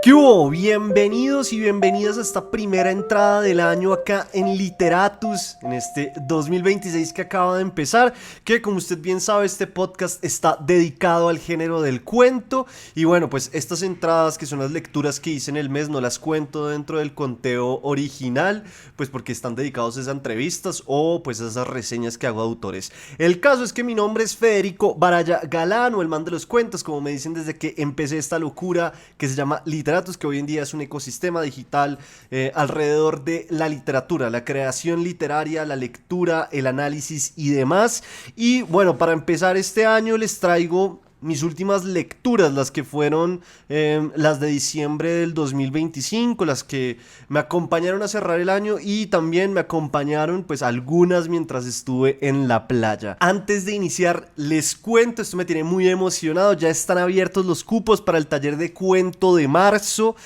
¿Qué hubo? Bienvenidos y bienvenidas a esta primera entrada del año acá en Literatus, en este 2026 que acaba de empezar, que como usted bien sabe este podcast está dedicado al género del cuento y bueno, pues estas entradas que son las lecturas que hice en el mes no las cuento dentro del conteo original, pues porque están dedicados a esas entrevistas o pues a esas reseñas que hago de autores. El caso es que mi nombre es Federico Baraya Galán, o el man de los cuentos, como me dicen desde que empecé esta locura que se llama Literatus, que hoy en día es un ecosistema digital alrededor de la literatura, la creación literaria, la lectura, el análisis y demás. Y bueno, para empezar este año les traigo mis últimas lecturas, las que fueron las de diciembre del 2025, las que me acompañaron a cerrar el año y también me acompañaron pues algunas mientras estuve en la playa. Antes de iniciar les cuento, esto me tiene muy emocionado, ya están abiertos los cupos para el taller de cuento de marzo,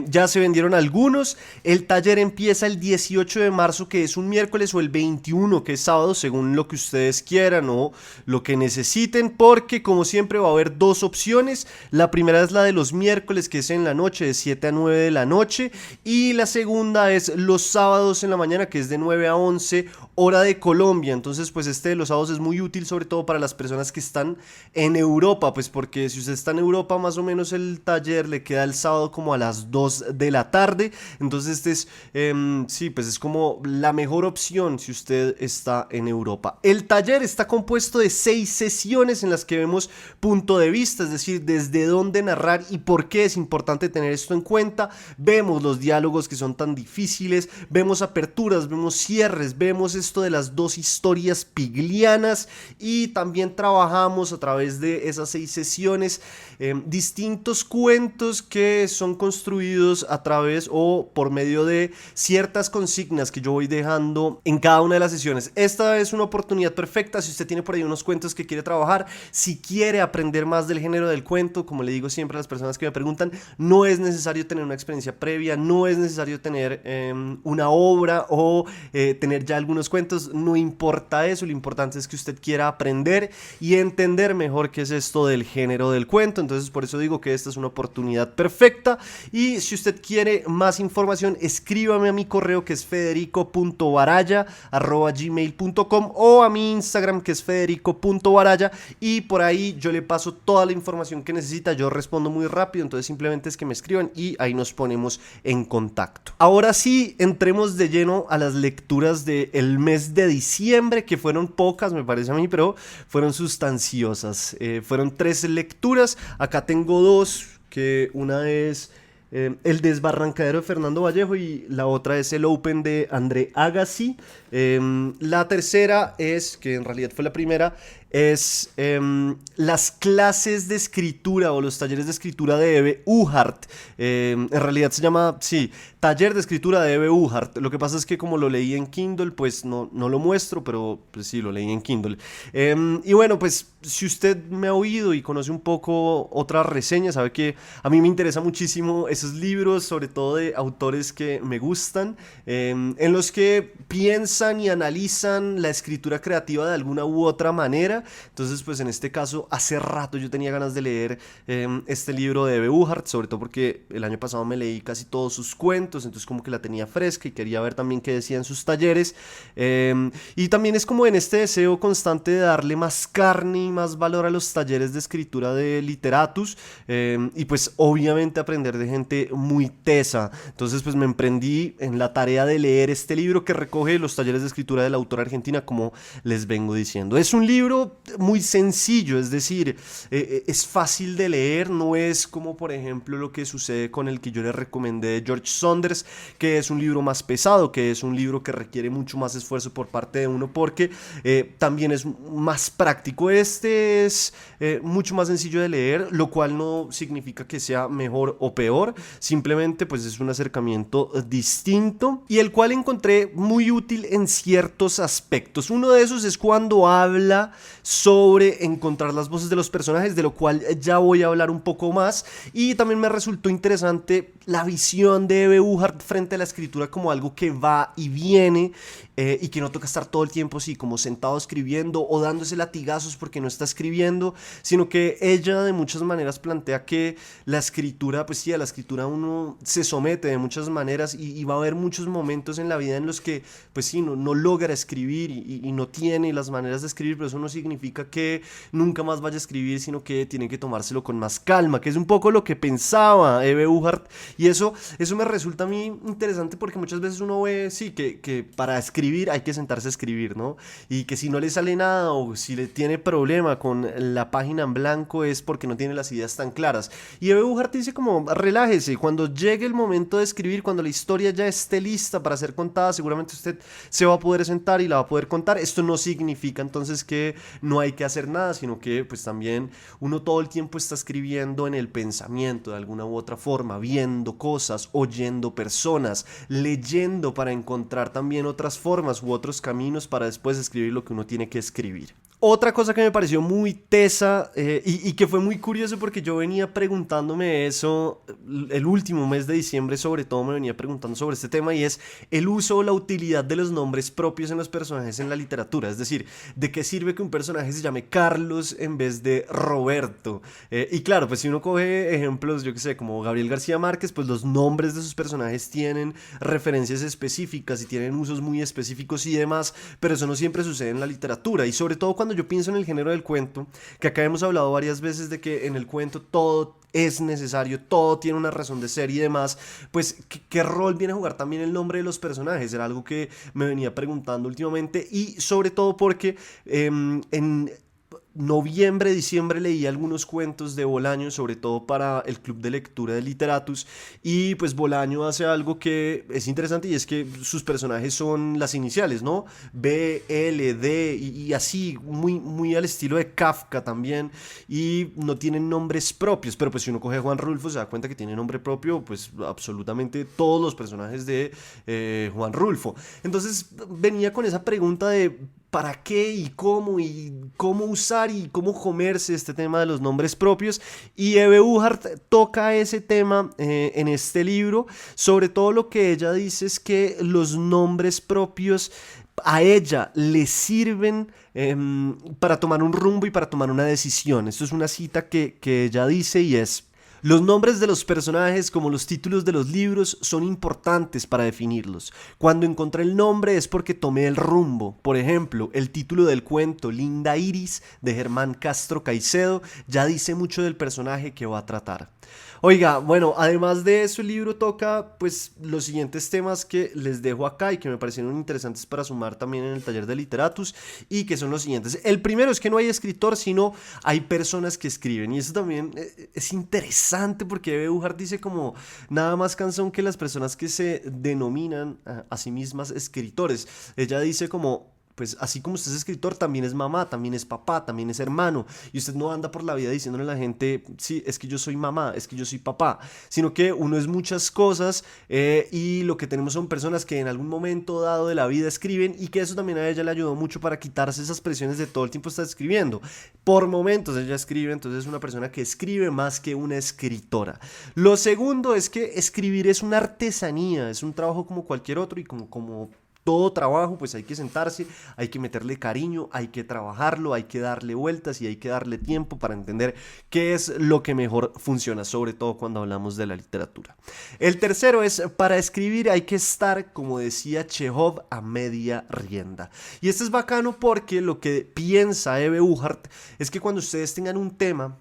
ya se vendieron algunos, el taller empieza el 18 de marzo que es un miércoles o el 21 que es sábado según lo que ustedes quieran o lo que necesiten, porque como siempre va a haber dos opciones. La primera es la de los miércoles, que es en la noche, de 7 a 9 de la noche, y la segunda es los sábados en la mañana, que es de 9 a 11 hora de Colombia. Entonces pues este de los sábados es muy útil, sobre todo para las personas que están en Europa, pues porque si usted está en Europa, más o menos el taller le queda el sábado como a las 2 de la tarde. Entonces este es sí, pues es como la mejor opción si usted está en Europa. El taller está compuesto de 6 sesiones en las que vemos punto de vista, es decir, desde dónde narrar y por qué es importante tener esto en cuenta. Vemos los diálogos que son tan difíciles, vemos aperturas, vemos cierres, vemos esto de las dos historias piglianas y también trabajamos a través de esas 6 sesiones distintos cuentos que son construidos a través o por medio de ciertas consignas que yo voy dejando en cada una de las sesiones. Esta es una oportunidad perfecta si usted tiene por ahí unos cuentos que quiere trabajar, si quiere aprender más del género del cuento. Como le digo siempre a las personas que me preguntan, no es necesario tener una experiencia previa, no es necesario tener una obra o tener ya algunos cuentos, no importa eso, lo importante es que usted quiera aprender y entender mejor qué es esto del género del cuento. Entonces por eso digo que esta es una oportunidad perfecta y si usted quiere más información escríbame a mi correo que es federico.baraya@gmail.com o a mi Instagram que es federico.baraya y por ahí yo le paso toda la información que necesita, yo respondo muy rápido, entonces simplemente es que me escriban y ahí nos ponemos en contacto. Ahora sí, entremos de lleno a las lecturas del mes de diciembre, que fueron pocas me parece a mí, pero fueron sustanciosas. Fueron 3 lecturas, acá tengo 2, que una es El Desbarrancadero de Fernando Vallejo y la otra es el Open de André Agassi. La tercera es, que en realidad fue la primera, es las clases de escritura o los talleres de escritura de Eve Uhart. En realidad se llama, sí, Taller de Escritura de Eve Uhart. Lo que pasa es que como lo leí en Kindle, pues no lo muestro, pero pues sí, lo leí en Kindle. Y bueno, pues si usted me ha oído y conoce un poco otras reseñas, sabe que a mí me interesa muchísimo esos libros, sobre todo de autores que me gustan, en los que piensan y analizan la escritura creativa de alguna u otra manera. Entonces pues en este caso hace rato yo tenía ganas de leer este libro de Eve Uhart, sobre todo porque el año pasado me leí casi todos sus cuentos, entonces como que la tenía fresca y quería ver también qué decían sus talleres, y también es como en este deseo constante de darle más carne y más valor a los talleres de escritura de Literatus, y pues obviamente aprender de gente muy tesa. Entonces pues me emprendí en la tarea de leer este libro que recoge los talleres de escritura de la autora argentina, como les vengo diciendo. Es un libro muy sencillo, es decir, es fácil de leer, no es como por ejemplo lo que sucede con el que yo les recomendé de George Saunders, que es un libro más pesado, que es un libro que requiere mucho más esfuerzo por parte de uno porque también es más práctico. Este es mucho más sencillo de leer, lo cual no significa que sea mejor o peor, simplemente pues es un acercamiento distinto y el cual encontré muy útil en ciertos aspectos. Uno de esos es cuando habla sobre encontrar las voces de los personajes, de lo cual ya voy a hablar un poco más, y también me resultó interesante la visión de Eve Uhart frente a la escritura como algo que va y viene, y que no toca estar todo el tiempo así como sentado escribiendo o dándose latigazos porque no está escribiendo, sino que ella de muchas maneras plantea que la escritura, pues sí, a la escritura uno se somete de muchas maneras y va a haber muchos momentos en la vida en los que pues sí, no logra escribir y no tiene las maneras de escribir, pero eso no significa que nunca más vaya a escribir, sino que tiene que tomárselo con más calma, que es un poco lo que pensaba Eve Uhart, y eso me resulta a mí interesante porque muchas veces uno ve, sí, que para escribir hay que sentarse a escribir, ¿no? Y que si no le sale nada o si le tiene problema con la página en blanco es porque no tiene las ideas tan claras. Y Eve Uhart dice como, relájese, cuando llegue el momento de escribir, cuando la historia ya esté lista para ser contada, seguramente usted se va a poder sentar y la va a poder contar. Esto no significa entonces que no hay que hacer nada, sino que pues también uno todo el tiempo está escribiendo en el pensamiento de alguna u otra forma, viendo cosas, oyendo personas, leyendo para encontrar también otras formas u otros caminos para después escribir lo que uno tiene que escribir. Otra cosa que me pareció muy tesa y que fue muy curioso porque yo venía preguntándome eso el último mes de diciembre, sobre todo me venía preguntando sobre este tema, y es el uso o la utilidad de los nombres propios en los personajes en la literatura. Es decir, ¿de qué sirve que un personaje se llame Carlos en vez de Roberto? Y claro, pues si uno coge ejemplos, yo que sé, como Gabriel García Márquez, pues los nombres de sus personajes tienen referencias específicas y tienen usos muy específicos y demás, pero eso no siempre sucede en la literatura, y sobre todo cuando yo pienso en el género del cuento, que acá hemos hablado varias veces de que en el cuento todo es necesario, todo tiene una razón de ser y demás, pues ¿qué rol viene a jugar también el nombre de los personajes? Era algo que me venía preguntando últimamente, y sobre todo porque en noviembre, diciembre leí algunos cuentos de Bolaño, sobre todo para el club de lectura de Literatus, y pues Bolaño hace algo que es interesante, y es que sus personajes son las iniciales, ¿no? B, L, D y así, muy al estilo de Kafka también, y no tienen nombres propios, pero pues si uno coge a Juan Rulfo se da cuenta que tiene nombre propio, pues absolutamente todos los personajes de Juan Rulfo. Entonces venía con esa pregunta de para qué y cómo usar y cómo comerse este tema de los nombres propios, y Eve Uhart toca ese tema en este libro. Sobre todo lo que ella dice es que los nombres propios a ella le sirven para tomar un rumbo y para tomar una decisión. Esto es una cita que ella dice, y es: los nombres de los personajes, como los títulos de los libros, son importantes para definirlos. Cuando encontré el nombre es porque tomé el rumbo. Por ejemplo, el título del cuento Linda Iris, de Germán Castro Caicedo, ya dice mucho del personaje que va a tratar. Oiga, bueno, además de eso, el libro toca pues los siguientes temas que les dejo acá y que me parecieron interesantes para sumar también en el taller de Literatus, y que son los siguientes. El primero es que no hay escritor, sino hay personas que escriben, y eso también es interesante porque Eve Uhart dice como nada más cansón que las personas que se denominan a sí mismas escritores. Ella dice como, pues así como usted es escritor, también es mamá, también es papá, también es hermano, y usted no anda por la vida diciéndole a la gente, sí, es que yo soy mamá, es que yo soy papá, sino que uno es muchas cosas, y lo que tenemos son personas que en algún momento dado de la vida escriben, y que eso también a ella le ayudó mucho para quitarse esas presiones de todo el tiempo estar escribiendo. Por momentos ella escribe, entonces es una persona que escribe más que una escritora. Lo segundo es que escribir es una artesanía, es un trabajo como cualquier otro, y como todo trabajo, pues hay que sentarse, hay que meterle cariño, hay que trabajarlo, hay que darle vueltas y hay que darle tiempo para entender qué es lo que mejor funciona, sobre todo cuando hablamos de la literatura. El tercero es, para escribir hay que estar, como decía Chekhov, a media rienda. Y esto es bacano porque lo que piensa Eve Uhart es que cuando ustedes tengan un tema,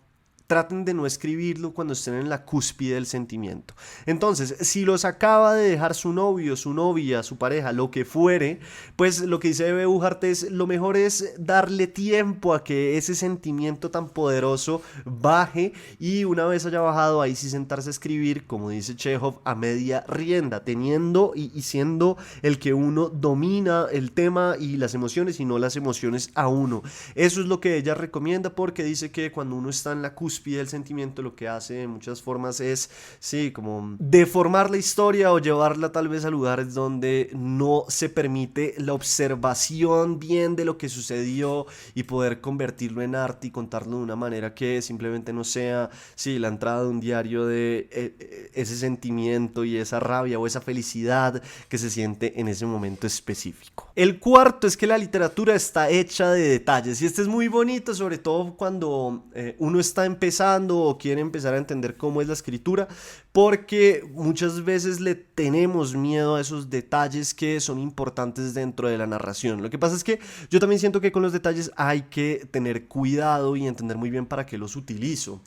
traten de no escribirlo cuando estén en la cúspide del sentimiento. Entonces, si los acaba de dejar su novio, su novia, su pareja, lo que fuere, pues lo que dice Eve Uhart es, lo mejor es darle tiempo a que ese sentimiento tan poderoso baje, y una vez haya bajado, ahí sí sentarse a escribir, como dice Chekhov, a media rienda, teniendo y siendo el que uno domina el tema y las emociones, y no las emociones a uno. Eso es lo que ella recomienda, porque dice que cuando uno está en la cúspide del sentimiento, lo que hace de muchas formas es, sí, como deformar la historia o llevarla tal vez a lugares donde no se permite la observación bien de lo que sucedió, y poder convertirlo en arte y contarlo de una manera que simplemente no sea, sí, la entrada de un diario de ese sentimiento y esa rabia o esa felicidad que se siente en ese momento específico. El cuarto es que la literatura está hecha de detalles y este es muy bonito, sobre todo cuando uno está empezando o quiere empezar a entender cómo es la escritura, porque muchas veces le tenemos miedo a esos detalles que son importantes dentro de la narración. Lo que pasa es que yo también siento que con los detalles hay que tener cuidado y entender muy bien para qué los utilizo,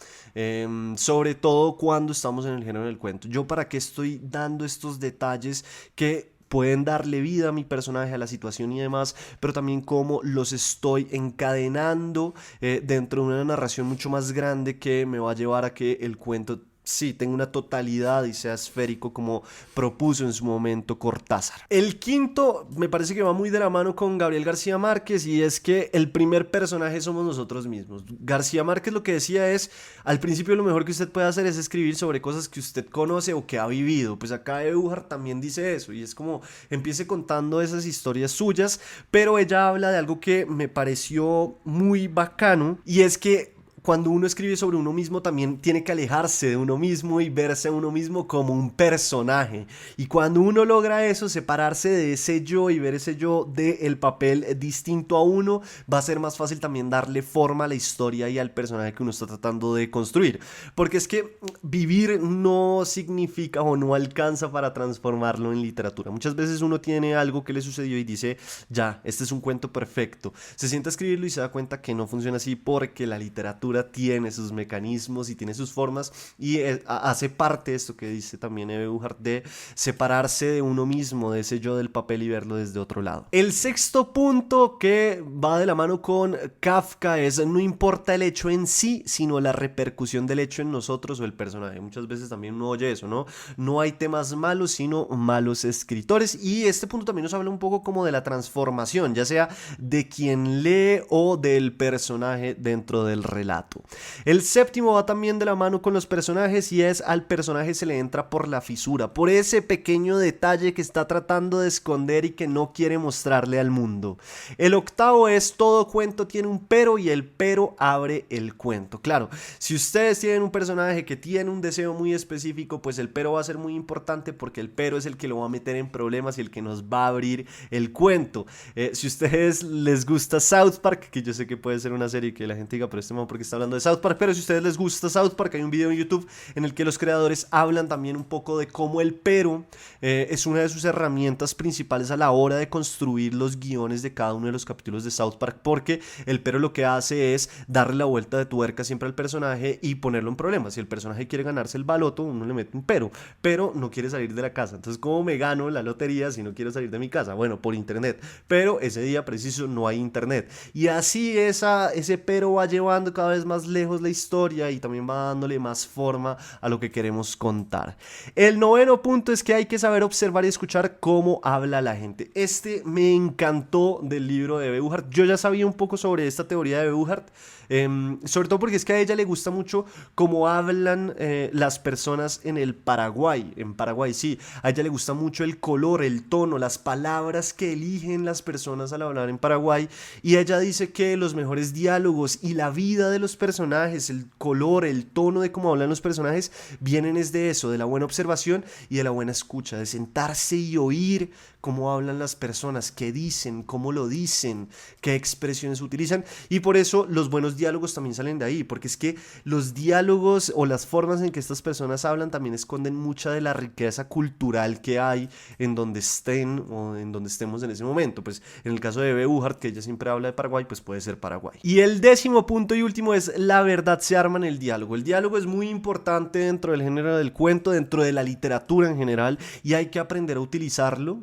sobre todo cuando estamos en el género del cuento. Yo para qué estoy dando estos detalles que pueden darle vida a mi personaje, a la situación y demás, pero también cómo los estoy encadenando dentro de una narración mucho más grande que me va a llevar a que el cuento sí tenga una totalidad y sea esférico como propuso en su momento Cortázar. El quinto me parece que va muy de la mano con Gabriel García Márquez y es que el primer personaje somos nosotros mismos. García Márquez lo que decía es, al principio lo mejor que usted puede hacer es escribir sobre cosas que usted conoce o que ha vivido. Pues acá Eberhard también dice eso y es como empiece contando esas historias suyas, pero ella habla de algo que me pareció muy bacano y es que cuando uno escribe sobre uno mismo también tiene que alejarse de uno mismo y verse a uno mismo como un personaje. Y cuando uno logra eso, separarse de ese yo y ver ese yo del papel distinto a uno, va a ser más fácil también darle forma a la historia y al personaje que uno está tratando de construir. Porque es que vivir no significa o no alcanza para transformarlo en literatura. Muchas veces uno tiene algo que le sucedió y dice, ya, este es un cuento perfecto. Se sienta a escribirlo y se da cuenta que no funciona así porque la literatura tiene sus mecanismos y tiene sus formas y hace parte de esto que dice también Eberhard de separarse de uno mismo, de ese yo del papel y verlo desde otro lado. El sexto punto que va de la mano con Kafka es no importa el hecho en sí, sino la repercusión del hecho en nosotros o el personaje. Muchas veces también uno oye eso, ¿no? No hay temas malos, sino malos escritores y este punto también nos habla un poco como de la transformación, ya sea de quien lee o del personaje dentro del relato. El séptimo va también de la mano con los personajes y es al personaje se le entra por la fisura, por ese pequeño detalle que está tratando de esconder y que no quiere mostrarle al mundo. El octavo es todo cuento tiene un pero y el pero abre el cuento. Claro, si ustedes tienen un personaje que tiene un deseo muy específico, pues el pero va a ser muy importante porque el pero es el que lo va a meter en problemas y el que nos va a abrir el cuento. Si a ustedes les gusta South Park, que yo sé que puede ser una serie que la gente diga, pero este man porque está hablando de South Park, pero si a ustedes les gusta South Park, hay un video en YouTube en el que los creadores hablan también un poco de cómo el pero es una de sus herramientas principales a la hora de construir los guiones de cada uno de los capítulos de South Park, porque el pero lo que hace es darle la vuelta de tuerca siempre al personaje y ponerlo en problemas. Si el personaje quiere ganarse el baloto, uno le mete un pero no quiere salir de la casa. Entonces, ¿cómo me gano la lotería si no quiero salir de mi casa? Bueno, por internet, pero ese día preciso no hay internet. Y así ese pero va llevando cada vez más lejos la historia y también va dándole más forma a lo que queremos contar. El noveno punto es que hay que saber observar y escuchar cómo habla la gente. Este me encantó del libro de Eberhard. Yo ya sabía un poco sobre esta teoría de Eberhard, sobre todo porque es que a ella le gusta mucho cómo hablan las personas en Paraguay, sí, a ella le gusta mucho el color, el tono, las palabras que eligen las personas al hablar en Paraguay, y ella dice que los mejores diálogos y la vida de los personajes, el color, el tono de cómo hablan los personajes, vienen es de eso, de la buena observación y de la buena escucha, de sentarse y oír cómo hablan las personas, qué dicen, cómo lo dicen, qué expresiones utilizan, y por eso los buenos diálogos también salen de ahí, porque es que los diálogos o las formas en que estas personas hablan también esconden mucha de la riqueza cultural que hay en donde estén o en donde estemos en ese momento. Pues en el caso de Eberhard, que ella siempre habla de Paraguay, pues puede ser Paraguay. Y el décimo punto y último es la verdad se arma en el diálogo. El diálogo es muy importante dentro del género del cuento, dentro de la literatura en general, y hay que aprender a utilizarlo.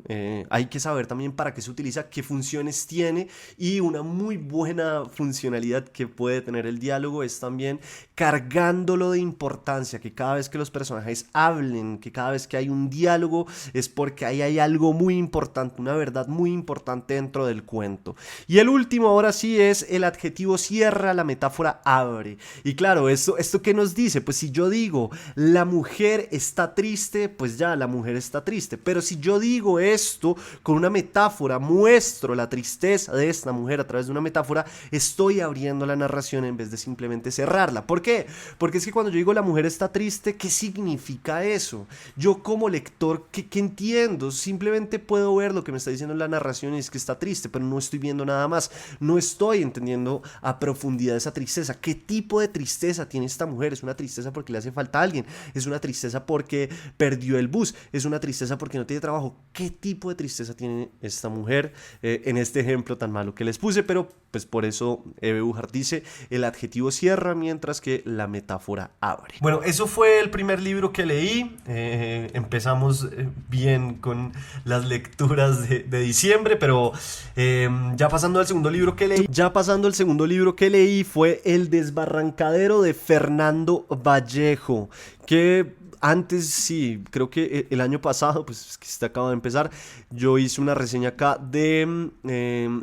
Hay que saber también para qué se utiliza, qué funciones tiene, y una muy buena funcionalidad que puede tener el diálogo es también cargándolo de importancia, que cada vez que los personajes hablen, que cada vez que hay un diálogo es porque ahí hay algo muy importante, una verdad muy importante dentro del cuento. Y el último ahora sí es el adjetivo cierra, la metáfora abre. Y claro, ¿esto qué nos dice? Pues si yo digo, la mujer está triste, pues ya, la mujer está triste. Pero si yo digo esto con una metáfora, muestro la tristeza de esta mujer a través de una metáfora, estoy abriendo la narración en vez de simplemente cerrarla. ¿Por qué? Porque es que cuando yo digo la mujer está triste, ¿qué significa eso? Yo como lector, ¿qué entiendo? Simplemente puedo ver lo que me está diciendo la narración y es que está triste, pero no estoy viendo nada más. No estoy entendiendo a profundidad esa tristeza. ¿Qué tipo de tristeza tiene esta mujer? ¿Es una tristeza porque le hace falta a alguien? ¿Es una tristeza porque perdió el bus? ¿Es una tristeza porque no tiene trabajo? ¿Qué tipo de tristeza tiene esta mujer en este ejemplo tan malo que les puse? Pero pues por eso Eve Buchart dice, el adjetivo cierra mientras que la metáfora abre. Bueno, eso fue el primer libro que leí. Empezamos bien con las lecturas de diciembre, pero ya pasando al segundo libro que leí, fue El desbarrancadero de Fernando Vallejo, que antes, sí, creo que el año pasado, pues es que se acaba de empezar, yo hice una reseña acá de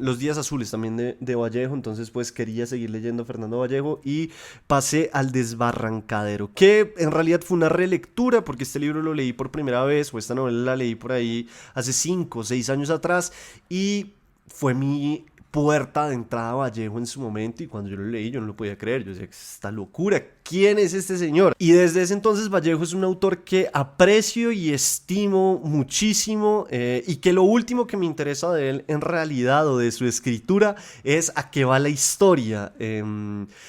Los Días Azules también de Vallejo, entonces pues quería seguir leyendo Fernando Vallejo y pasé al Desbarrancadero, que en realidad fue una relectura porque este libro lo leí por primera vez, o esta novela la leí por ahí hace 5 o 6 años atrás y fue mi puerta de entrada a Vallejo en su momento, y cuando yo lo leí yo no lo podía creer. Yo decía, esta locura, ¿quién es este señor? Y desde ese entonces Vallejo es un autor que aprecio y estimo muchísimo, y que lo último que me interesa de él en realidad, o de su escritura, es a qué va la historia.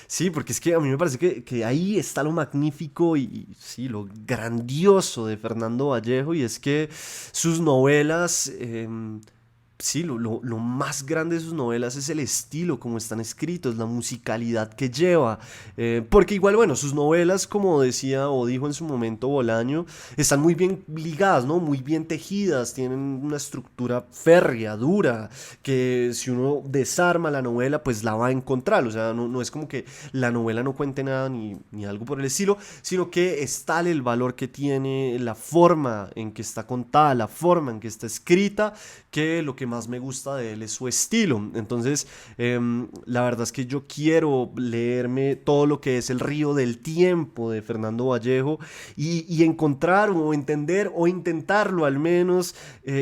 Sí, porque es que a mí me parece que ahí está lo magnífico y sí, lo grandioso de Fernando Vallejo, y es que sus novelas... Sí, lo más grande de sus novelas es el estilo, como están escritos, la musicalidad que lleva. Porque igual, bueno, sus novelas, como decía o dijo en su momento Bolaño, están muy bien ligadas, ¿no? Muy bien tejidas, tienen una estructura férrea, dura, que si uno desarma la novela, pues la va a encontrar. O sea, no es como que la novela no cuente nada ni algo por el estilo, sino que es tal el valor que tiene la forma en que está contada, la forma en que está escrita, que lo que más me gusta de él es su estilo. Entonces, la verdad es que yo quiero leerme todo lo que es El río del tiempo de Fernando Vallejo y encontrar o entender o intentarlo al menos,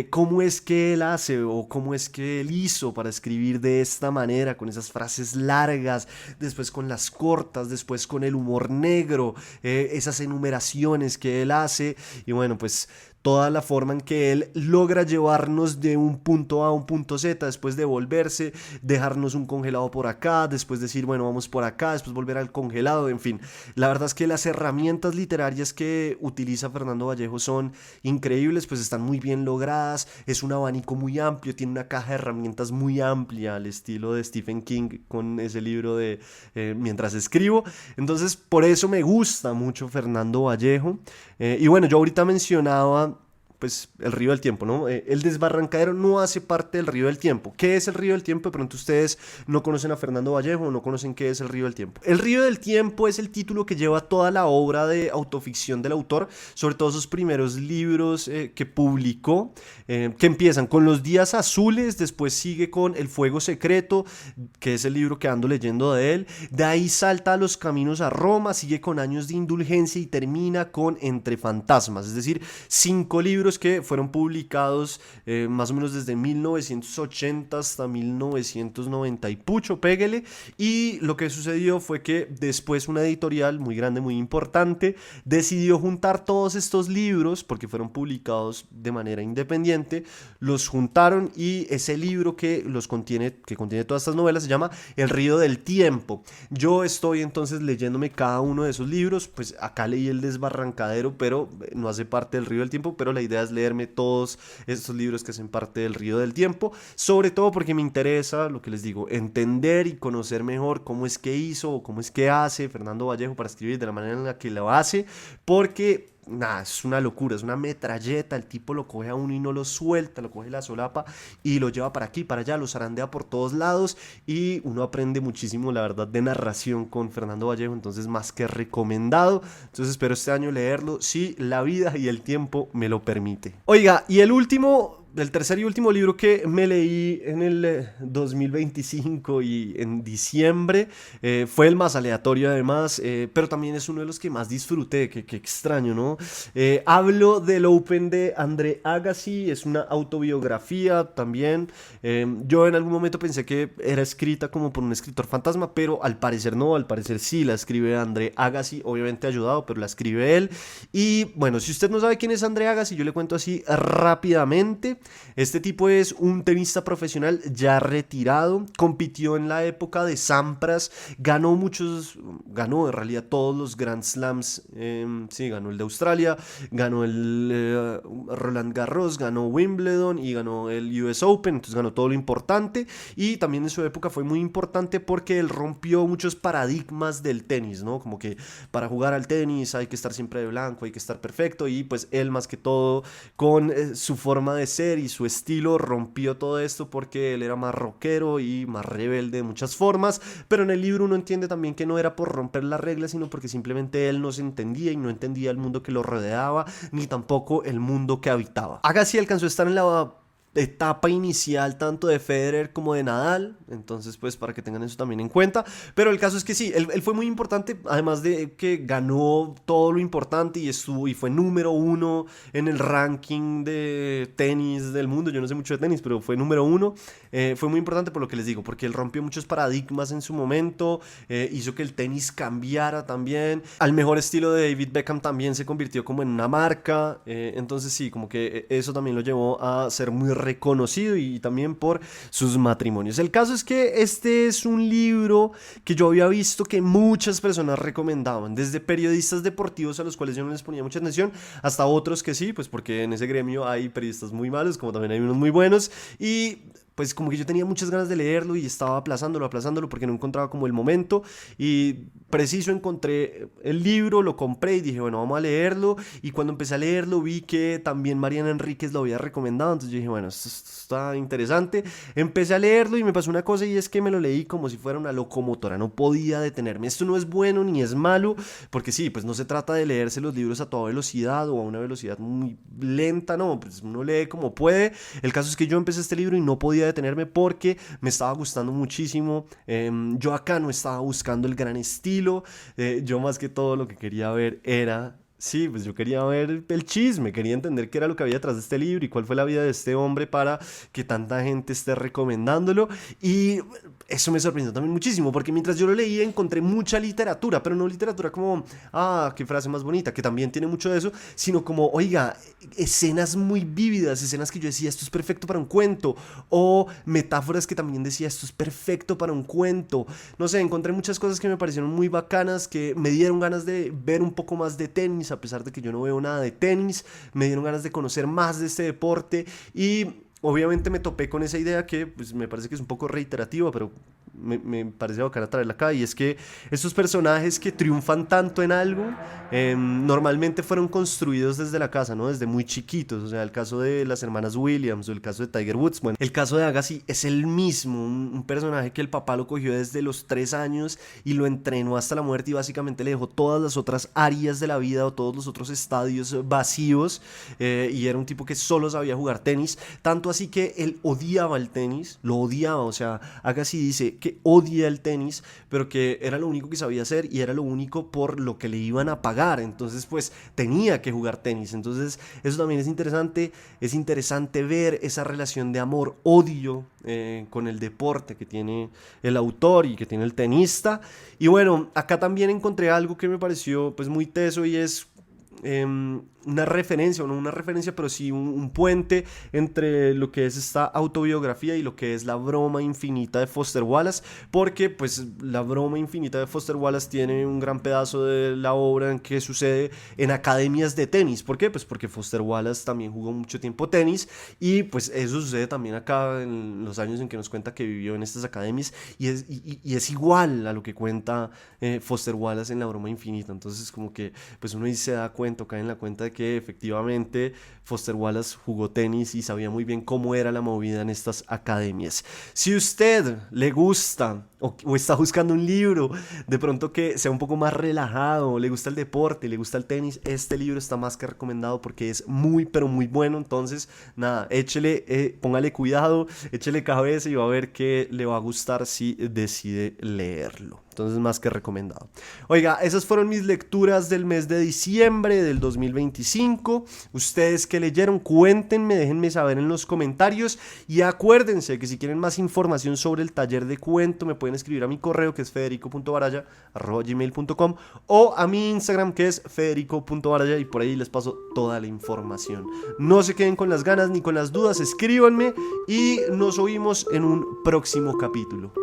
cómo es que él hace o cómo es que él hizo para escribir de esta manera, con esas frases largas, después con las cortas, después con el humor negro, esas enumeraciones que él hace, y bueno, pues toda la forma en que él logra llevarnos de un punto A a un punto Z, después de volverse, dejarnos un congelado por acá, después decir, bueno, vamos por acá, después volver al congelado, en fin. La verdad es que las herramientas literarias que utiliza Fernando Vallejo son increíbles, pues están muy bien logradas, es un abanico muy amplio, tiene una caja de herramientas muy amplia al estilo de Stephen King con ese libro de Mientras escribo. Entonces, por eso me gusta mucho Fernando Vallejo. Y bueno, yo ahorita mencionaba pues el río del tiempo, ¿no? El desbarrancadero no hace parte del río del tiempo. ¿Qué es el río del tiempo? De pronto ustedes no conocen a Fernando Vallejo o no conocen qué es el río del tiempo. El río del tiempo es el título que lleva toda la obra de autoficción del autor, sobre todo sus primeros libros que publicó, que empiezan con Los Días Azules, después sigue con El Fuego Secreto, que es el libro que ando leyendo de él, de ahí salta a Los Caminos a Roma, sigue con Años de Indulgencia y termina con Entre Fantasmas, es decir, 5 libros que fueron publicados más o menos desde 1980 hasta 1990 y pucho, péguele. Y lo que sucedió fue que después una editorial muy grande, muy importante, decidió juntar todos estos libros, porque fueron publicados de manera independiente, los juntaron y ese libro que contiene todas estas novelas se llama El Río del Tiempo. Yo estoy entonces leyéndome cada uno de esos libros, pues acá leí El Desbarrancadero, pero no hace parte del Río del Tiempo, pero la idea es leerme todos estos libros que hacen parte del Río del Tiempo, sobre todo porque me interesa, lo que les digo, entender y conocer mejor cómo es que hizo o cómo es que hace Fernando Vallejo para escribir de la manera en la que lo hace, porque nada, es una locura, es una metralleta, el tipo lo coge a uno y no lo suelta, lo coge la solapa y lo lleva para aquí, para allá, lo zarandea por todos lados y uno aprende muchísimo, la verdad, de narración con Fernando Vallejo, entonces más que recomendado. Entonces espero este año leerlo si la vida y el tiempo me lo permite. Oiga, y el último el tercer y último libro que me leí en el 2025 y en diciembre fue el más aleatorio además, pero también es uno de los que más disfruté, que extraño, ¿no? Hablo del Open de André Agassi, es una autobiografía también. Yo en algún momento pensé que era escrita como por un escritor fantasma, pero al parecer no, al parecer sí, la escribe André Agassi, obviamente ayudado, pero la escribe él. Y bueno, si usted no sabe quién es André Agassi, yo le cuento así rápidamente. Este tipo es un tenista profesional ya retirado, compitió en la época de Sampras, ganó en realidad todos los Grand Slams, sí, ganó el de Australia, ganó el Roland Garros, ganó Wimbledon y ganó el US Open, entonces ganó todo lo importante y también en su época fue muy importante porque él rompió muchos paradigmas del tenis, ¿no? Como que para jugar al tenis hay que estar siempre de blanco, hay que estar perfecto y pues él más que todo con su forma de ser y su estilo rompió todo esto porque él era más rockero y más rebelde de muchas formas, pero en el libro uno entiende también que no era por romper las reglas, sino porque simplemente él no se entendía y no entendía el mundo que lo rodeaba, ni tampoco el mundo que habitaba. Agassi alcanzó a estar en la etapa inicial tanto de Federer como de Nadal, entonces pues para que tengan eso también en cuenta, pero el caso es que sí, él fue muy importante, además de que ganó todo lo importante y fue número uno en el ranking de tenis del mundo. Yo no sé mucho de tenis, pero fue número uno. Fue muy importante por lo que les digo, porque él rompió muchos paradigmas en su momento, hizo que el tenis cambiara también, al mejor estilo de David Beckham también se convirtió como en una marca, entonces sí, como que eso también lo llevó a ser muy reconocido y también por sus matrimonios. El caso es que este es un libro que yo había visto que muchas personas recomendaban, desde periodistas deportivos a los cuales yo no les ponía mucha atención, hasta otros que sí, pues porque en ese gremio hay periodistas muy malos, como también hay unos muy buenos, y pues como que yo tenía muchas ganas de leerlo y estaba aplazándolo porque no encontraba como el momento y preciso encontré el libro, lo compré y dije, bueno, vamos a leerlo, y cuando empecé a leerlo vi que también Mariana Enríquez lo había recomendado, entonces yo dije, bueno, esto está interesante, empecé a leerlo y me pasó una cosa y es que me lo leí como si fuera una locomotora, no podía detenerme. Esto no es bueno ni es malo, porque sí, pues no se trata de leerse los libros a toda velocidad o a una velocidad muy lenta, no, pues uno lee como puede. El caso es que yo empecé este libro y no podía detenerme porque me estaba gustando muchísimo. Yo acá no estaba buscando el gran estilo, yo más que todo lo que quería ver era... Sí, pues yo quería ver el chisme, quería entender qué era lo que había detrás de este libro y cuál fue la vida de este hombre para que tanta gente esté recomendándolo. Y eso me sorprendió también muchísimo, porque mientras yo lo leía encontré mucha literatura, pero no literatura como, ah, qué frase más bonita, que también tiene mucho de eso, sino como, oiga, escenas muy vívidas, escenas que yo decía, esto es perfecto para un cuento, o metáforas que también decía, esto es perfecto para un cuento. No sé, encontré muchas cosas que me parecieron muy bacanas, que me dieron ganas de ver un poco más de tenis, a pesar de que yo no veo nada de tenis, me dieron ganas de conocer más de este deporte y obviamente me topé con esa idea que pues, me parece que es un poco reiterativa, pero me parece bacana traerla acá, y es que estos personajes que triunfan tanto en algo normalmente fueron construidos desde la casa, ¿no? Desde muy chiquitos, o sea, el caso de las hermanas Williams o el caso de Tiger Woods, bueno, el caso de Agassi es el mismo, un personaje que el papá lo cogió desde los 3 años y lo entrenó hasta la muerte y básicamente le dejó todas las otras áreas de la vida o todos los otros estadios vacíos, y era un tipo que solo sabía jugar tenis, tanto así que él odiaba el tenis, lo odiaba, o sea, Agassi dice que odia el tenis, pero que era lo único que sabía hacer y era lo único por lo que le iban a pagar, entonces pues tenía que jugar tenis. Entonces eso también es interesante ver esa relación de amor-odio con el deporte que tiene el autor y que tiene el tenista. Y bueno, acá también encontré algo que me pareció pues muy teso y es una referencia, o no una referencia, pero sí un puente entre lo que es esta autobiografía y lo que es La broma infinita de Foster Wallace, porque pues La broma infinita de Foster Wallace tiene un gran pedazo de la obra en que sucede en academias de tenis. ¿Por qué? Pues porque Foster Wallace también jugó mucho tiempo tenis y pues eso sucede también acá en los años en que nos cuenta que vivió en estas academias y es igual a lo que cuenta Foster Wallace en La broma infinita. Entonces como que pues uno ahí se da cuenta, cae en la cuenta de que efectivamente Foster Wallace jugó tenis y sabía muy bien cómo era la movida en estas academias. Si usted le gusta o está buscando un libro de pronto que sea un poco más relajado, le gusta el deporte, le gusta el tenis, este libro está más que recomendado porque es muy pero muy bueno. Entonces nada, póngale cuidado, échele cabeza y va a ver que le va a gustar si decide leerlo. Entonces más que recomendado. Oiga, esas fueron mis lecturas del mes de diciembre del 2025. Ustedes que leyeron, cuéntenme, déjenme saber en los comentarios. Y acuérdense que si quieren más información sobre el taller de cuento, me pueden escribir a mi correo que es federico.baraya@gmail.com o a mi Instagram que es federico.baraya y por ahí les paso toda la información. No se queden con las ganas ni con las dudas, escríbanme y nos oímos en un próximo capítulo.